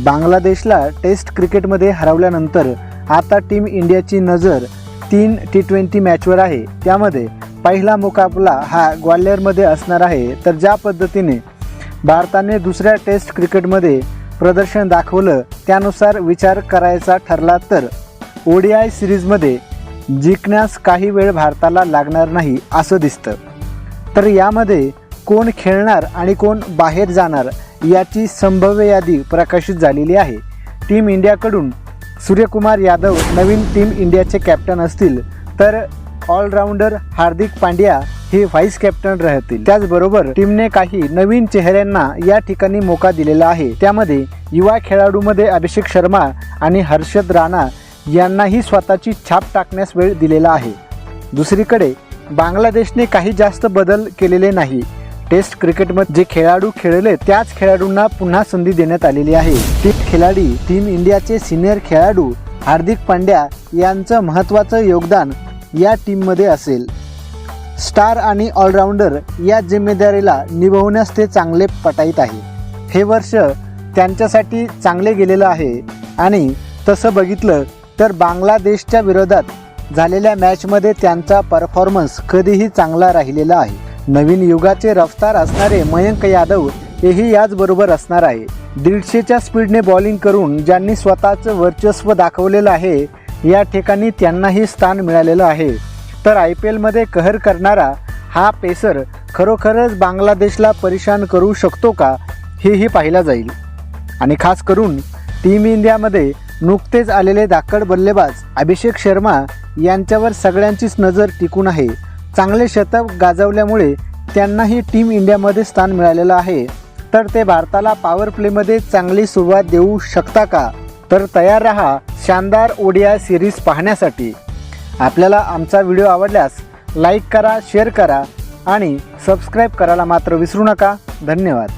बांगलादेशला taste क्रिकेटमध्ये हरवल्यानंतर आता टीम इंडियाची नजर 3 T20 मॅचवर आहे। त्यामध्ये पहिला मुकाबला हा ग्वाल्हेरमध्ये असणार आहे। तर ज्या पद्धतीने भारताने दुसऱ्या टेस्ट क्रिकेटमध्ये प्रदर्शन दाखवलं त्यानुसार विचार करायचा ठरला तर ODI सिरीजमध्ये जिंकण्यास काही वेळ भारताला लागणार नाही असं दिसतं। तर यामध्ये कोण खेळणार आणि कोण बाहेर जाणार याची संभाव्य यादी प्रकाशित झालेली आहे। टीम इंडियाकडून सूर्यकुमार यादव नवीन टीम इंडियाचे कॅप्टन असतील, तर ऑलराऊंडर हार्दिक पांड्या हे व्हाईस कॅप्टन राहतील। त्याचबरोबर टीमने काही नवीन चेहऱ्यांना या ठिकाणी मोका दिलेला आहे। त्यामध्ये युवा खेळाडूमध्ये अभिषेक शर्मा आणि हर्षद राणा यांनाही स्वतःची छाप टाकण्यास वेळ दिलेला आहे। दुसरीकडे बांगलादेशने काही जास्त बदल केलेले नाही। टेस्ट क्रिकेटमध्ये जे खेळाडू खेळले त्याच खेळाडूंना पुन्हा संधी देण्यात आलेली आहे। टीम इंडियाचे सिनियर खेळाडू हार्दिक पांड्या यांचं महत्त्वाचं योगदान या टीममध्ये असेल। स्टार आणि ऑलराऊंडर या जिम्मेदारीला निभावण्यास ते चांगले पटाईत आहे। हे वर्ष त्यांच्यासाठी चांगले गेलेलं आहे आणि तसं बघितलं तर बांगलादेशच्या विरोधात झालेल्या मॅचमध्ये त्यांचा परफॉर्मन्स कधीही चांगला राहिलेला आहे। नवीन युगाचे रफ्तार असणारे मयंक यादव हेही याचबरोबर असणार आहे। 150च्या स्पीडने बॉलिंग करून ज्यांनी स्वतःचं वर्चस्व दाखवलेलं आहे या ठिकाणी त्यांनाही स्थान मिळालेलं आहे। तर IPLमध्ये कहर करणारा हा पेसर खरोखरच बांगलादेशला परेशान करू शकतो का हेही पाहिलं जाईल। आणि खास करून टीम इंडियामध्ये नुकतेच आलेले धाकड बल्लेबाज अभिषेक शर्मा यांच्यावर सगळ्यांचीच नजर टिकून आहे। चांगले शतक गाजवल्यामुळे त्यांनाही टीम इंडियामध्ये स्थान मिळालेलं आहे। तर ते भारताला पॉवर प्लेमध्ये चांगली सुरुवात देऊ शकता का? तर तयार रहा शानदार ODI सिरीज पाहण्यासाठी। आपल्याला आमचा व्हिडिओ आवडल्यास लाईक करा, शेअर करा आणि सबस्क्राईब करायला मात्र विसरू नका। धन्यवाद।